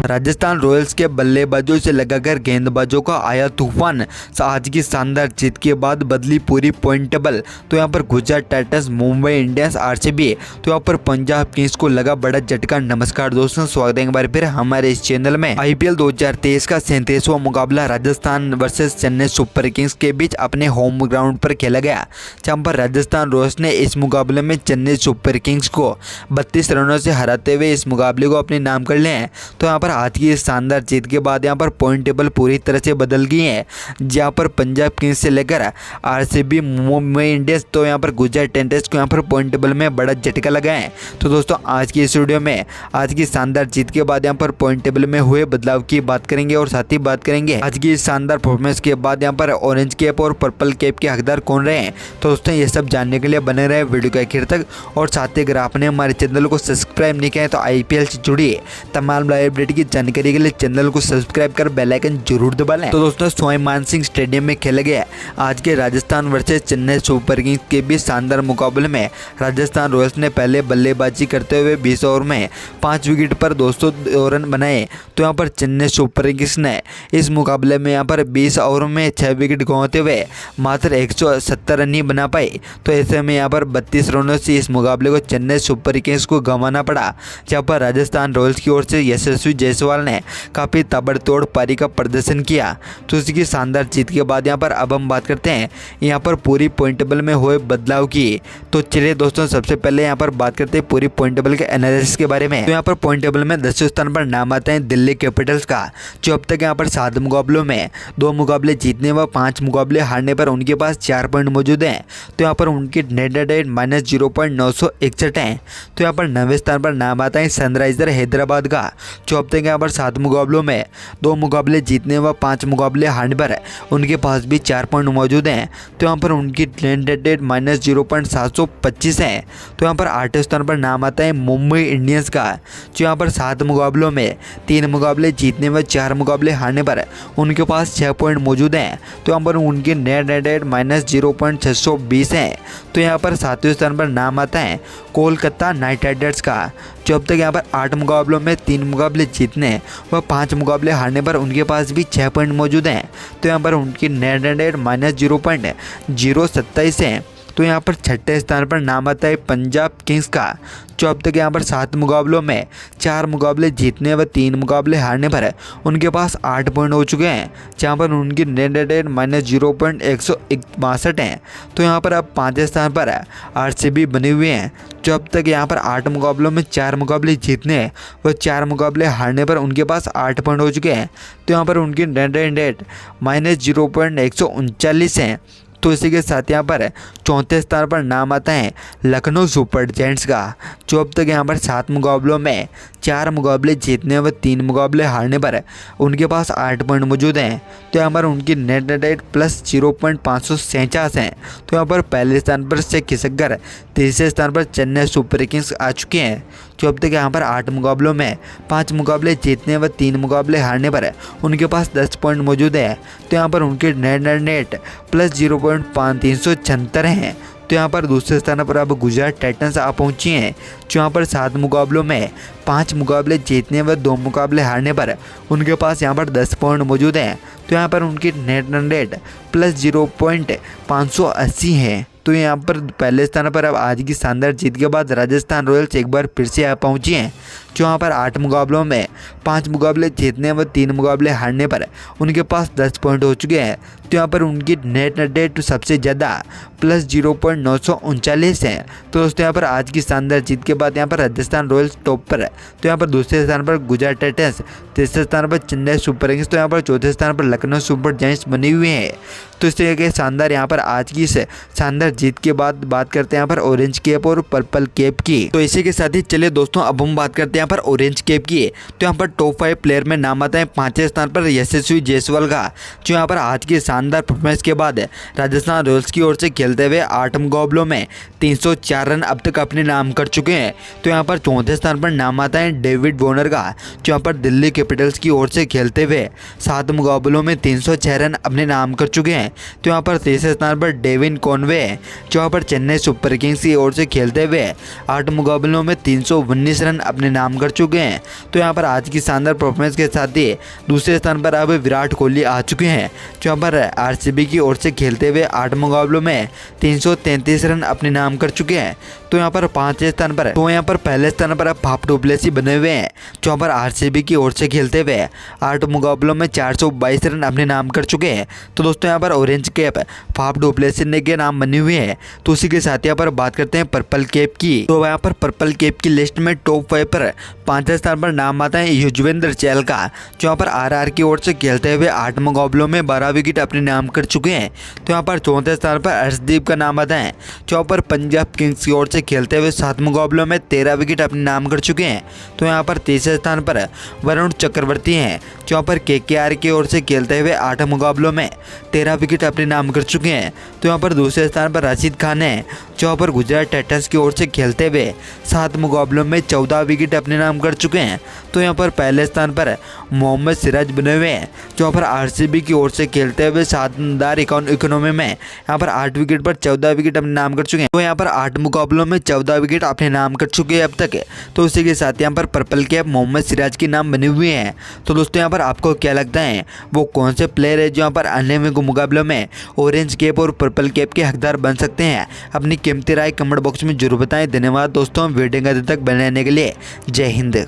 Rajasthan Royals के बल्लेबाजों से लगाकर गेंदबाजों का आया तूफान। आज की शानदार जीत के बाद बदली पूरी पॉइंट टेबल। तो यहाँ पर Gujarat Titans, Mumbai Indians, RCB, तो यहाँ पर पंजाब किंग्स को लगा बड़ा झटका। नमस्कार दोस्तों, स्वागत है एक बार फिर हमारे इस चैनल में। आईपीएल 2023 का 37वां मुकाबला Rajasthan versus Chennai super Kings के बीच अपने होम ग्राउंड पर खेला गया, जहाँ पर राजस्थान रॉयल्स ने इस मुकाबले में चेन्नई सुपर किंग्स को 32 रनों से हराते हुए इस मुकाबले को अपने नाम कर लिया है। तो यहाँ पर आज की इस शानदार जीत के बाद यहाँ पर पॉइंट टेबल पूरी तरह से बदल गई है, जहाँ पर पंजाब किंग्स से लेकर आरसीबी, मुंबई इंडियंस, तो यहाँ पर गुजरात टाइटंस को यहाँ पर पॉइंट टेबल में बड़ा झटका लगा है। तो दोस्तों आज की इस वीडियो में आज की शानदार जीत के बाद यहाँ पर पॉइंट टेबल में हुए बदलाव की बात करेंगे और साथ ही बात करेंगे आज की इस शानदार परफॉर्मेंस के बाद यहाँ पर ऑरेंज कैप और पर्पल कैप के हकदार कौन रहे हैं। तो दोस्तों ये सब जानने के लिए बने रहे वीडियो के आखिर तक। और साथ ही अगर आपने हमारे चैनल को सब्सक्राइब नहीं किया है तो आईपीएल से जुड़ी तमाम लाइव अपडेट की जानकारी के लिए चैनल को सब्सक्राइब कर बेल आइकन जरूर दबा लें। तो दोस्तों स्वामी मानसिंह स्टेडियम में खेला गया आज के Rajasthan versus Chennai super Kings के बीच शानदार मुकाबले में राजस्थान रॉयल्स ने पहले बल्लेबाजी करते हुए 20 ओवर में 5 विकेट पर 202 रन बनाए। तो यहाँ पर चेन्नई सुपर किंग्स ने इस मुकाबले में यहाँ पर 20 ओवर में 6 विकेट गंवाते हुए मात्र 170 रन ही बना पाए। तो ऐसे में यहाँ पर 32 रनों से इस मुकाबले को चेन्नई सुपर किंग्स को गंवाना पड़ा, जहाँ पर राजस्थान रॉयल्स की ओर से यशस्वी जायसवाल ने काफ़ी ताबड़तोड़ पारी का प्रदर्शन किया। तो इसकी शानदार जीत के बाद यहाँ पर अब हम बात करते हैं यहाँ पर पूरी पॉइंट टेबल में हुए बदलाव की। तो चलिए दोस्तों सबसे पहले यहाँ पर बात करते हैं पूरी पॉइंट टेबल के एनालिसिस के बारे में। तो यहाँ पर पॉइंट टेबल में 10वें स्थान पर नाम आता है दिल्ली कैपिटल्स का, जो अब तक यहाँ पर 7 मुकाबलों में 2 मुकाबले जीतने व 5 मुकाबले हारने पर उनके पास 4 पॉइंट मौजूद हैं। तो यहाँ पर उनकी नेट रेट -0.961 है। तो यहाँ पर 9वें स्थान पर नाम आता है सनराइजर हैदराबाद का, जो अब तक यहाँ पर 7 मुकाबलों में 2 मुकाबले जीतने व 5 मुकाबले हारने पर उनके पास भी 4 पॉइंट मौजूद हैं। तो यहाँ पर उनकी नेट रेट -0.725 है। तो यहाँ पर 8वें स्थान पर नाम आता है मुंबई इंडियंस का, जो यहाँ पर 7 मुकाबलों में 3 मुकाबले जीतने व 4 मुकाबले हारने पर उनके पास 6 पॉइंट मौजूद हैं। तो यहाँ पर उनकी नेट रेट -0.620 है। तो यहाँ पर 7वें स्थान पर नाम आता है कोलकाता नाइट राइडर्स का, जो अब तक यहाँ पर 8 मुकाबलों में 3 मुकाबले जीतने व 5 मुकाबले हारने पर उनके पास भी 6 पॉइंट मौजूद हैं। तो यहाँ पर उनकी नेट रेट -0.027 है। तो यहाँ पर 6ठे स्थान पर नाम आता है पंजाब किंग्स का, जो अब तक यहाँ पर 7 मुकाबलों में 4 मुकाबले जीतने व 3 मुकाबले हारने पर उनके पास 8 पॉइंट हो चुके हैं, जहाँ पर उनकी नेट रेट -0.162 है। तो यहाँ पर अब 5वें स्थान पर आरसीबी बने हुए हैं, जो अब तक यहाँ पर 8 मुकाबलों में 4 मुकाबले जीतने व 4 मुकाबले हारने पर उनके पास 8 पॉइंट हो चुके हैं। तो यहाँ पर उनकी नेट रेट -0.139 है। तो इसी के साथ यहाँ पर 4थे स्थान पर नाम आता है लखनऊ सुपर जायंट्स का, जो अब तक यहाँ पर 7 मुकाबलों में 4 मुकाबले जीतने व 3 मुकाबले हारने पर उनके पास 8 पॉइंट मौजूद हैं। तो यहाँ पर उनकी नेट रेट +0.547 है। तो यहाँ पर पहले स्थान पर से खिसक कर तीसरे स्थान पर चेन्नई सुपर किंग्स आ चुके हैं, जो अब तक यहाँ पर 8 मुकाबलों में 5 मुकाबले जीतने व 3 मुकाबले हारने पर उनके पास 10 पॉइंट मौजूद है। तो यहाँ पर उनकी नेट +0.376 हैं। तो यहाँ पर दूसरे स्थान पर अब गुजरात टाइटंस आ पहुँची हैं, जो यहाँ पर 7 मुकाबलों में 5 मुकाबले जीतने व 2 मुकाबले हारने पर उनके पास यहाँ पर 10 पॉइंट मौजूद हैं। तो यहाँ पर उनकी नेट रेट +0.580 है। तो यहाँ पर पहले स्थान पर अब आज की शानदार जीत के बाद राजस्थान रॉयल्स एक बार फिर से आ पहुँची हैं, जो यहाँ पर 8 मुकाबलों में 5 मुकाबले जीतने व 3 मुकाबले हारने पर उनके पास 10 पॉइंट हो चुके हैं। तो यहाँ पर उनकी नेट रेट सबसे ज़्यादा +0.939 है। तो दोस्तों यहाँ पर आज की शानदार जीत के बाद यहाँ पर राजस्थान रॉयल्स टॉप पर है। तो यहाँ पर दूसरे स्थान पर गुजरात टाइटंस, तीसरे स्थान पर चेन्नई सुपर किंग्स, तो यहाँ पर चौथे स्थान पर लखनऊ सुपर जायंट्स बने हुए हैं। तो इस तरह के शानदार यहाँ पर आज की इस शानदार जीत के बाद बात करते हैं यहाँ पर ऑरेंज कैप और पर्पल कैप की। तो इसी के साथ ही चलिए दोस्तों अब हम बात करते हैं यहाँ पर ऑरेंज कैप की। तो यहाँ पर टॉप 5 प्लेयर में नाम आता है 5वें स्थान पर यशस्वी जायसवाल का, जो यहाँ पर आज की शानदार परफॉर्मेंस के बाद राजस्थान रॉयल्स की ओर से खेलते हुए 8 मुकाबलों में 304 रन अब तक अपने नाम कर चुके हैं। तो यहाँ पर 4थे स्थान पर नाम आता है डेविड वॉर्नर का, जो यहाँ पर दिल्ली कैपिटल्स की ओर से खेलते हुए 7 मुकाबलों में 306 रन अपने नाम कर चुके हैं। तो यहाँ पर तीसरे स्थान पर डेविन कॉनवे, जो यहाँ पर चेन्नई सुपर किंग्स की ओर से खेलते हुए 8 मुकाबलों में 319 रन अपने नाम नाम कर चुके हैं। तो यहाँ पर आज की शानदार परफॉर्मेंस के साथ ही दूसरे स्थान पर अब विराट कोहली आ चुके हैं, जो यहाँ पर आरसीबी की ओर से खेलते हुए 8 मुकाबलों में 333 रन अपने नाम कर चुके हैं। तो यहाँ पर पांचवें स्थान पर पहले स्थान पर अब फाफ डु प्लेसी बने हुए हैं, जो यहाँ पर आरसीबी की ओर से खेलते हुए 8 मुकाबलों में 422 रन अपने नाम कर चुके हैं। तो दोस्तों यहाँ पर orange cap Faf du Plessis ने के नाम बनी हुई है। तो उसी के साथ यहाँ पर बात करते हैं पर्पल कैप की। तो यहाँ पर पर्पल कैप की लिस्ट में टॉप 5 पर 5वें स्थान पर नाम आता है युजवेंद्र चहल का, जो यहाँ पर आरआर की ओर से खेलते हुए 8 मुकाबलों में 12 विकेट अपने नाम कर चुके हैं। तो यहाँ पर चौथे स्थान पर अर्शदीप का नाम आता है, जो यहाँ पर पंजाब किंग्स की ओर से खेलते हुए 7 मुकाबलों में 13 विकेट अपने नाम कर चुके हैं। तो यहाँ पर तीसरे स्थान पर वरुण चक्रवर्ती हैं, जो यहाँ पर केकेआर की ओर से खेलते हुए 8 मुकाबलों में 13 विकेट अपने नाम कर चुके हैं। तो यहाँ पर दूसरे स्थान पर राशिद खान है, जो यहाँ पर गुजरात टाइटंस की ओर से खेलते हुए 7 मुकाबलों में 14 विकेट अपने नाम कर चुके हैं। तो यहाँ पर पहले स्थान पर मोहम्मद सिराज बने हुए हैं, जो यहाँ पर आरसीबी की ओर से खेलते हुए शानदार इकोनॉमी में यहाँ पर 8 विकेट पर 14 विकेट अपने नाम कर चुके हैं। तो यहाँ पर 8 मुकाबलों में 14 विकेट अपने नाम कर चुके हैं अब तक। तो उसी के साथ यहाँ पर पर्पल कैप मोहम्मद सिराज की नाम बने हुए हैं। तो दोस्तों यहाँ पर आपको क्या लगता है वो कौन से प्लेयर है जो यहाँ पर आने वाले मुकाबलों में ऑरेंज कैप और पर्पल कैप के हकदार बन सकते हैं? अपनी कीमती राय कमेंट बॉक्स में जरूर बताएं। धन्यवाद दोस्तों, वीडियो के अंत तक बने रहने के लिए। जय हिंद।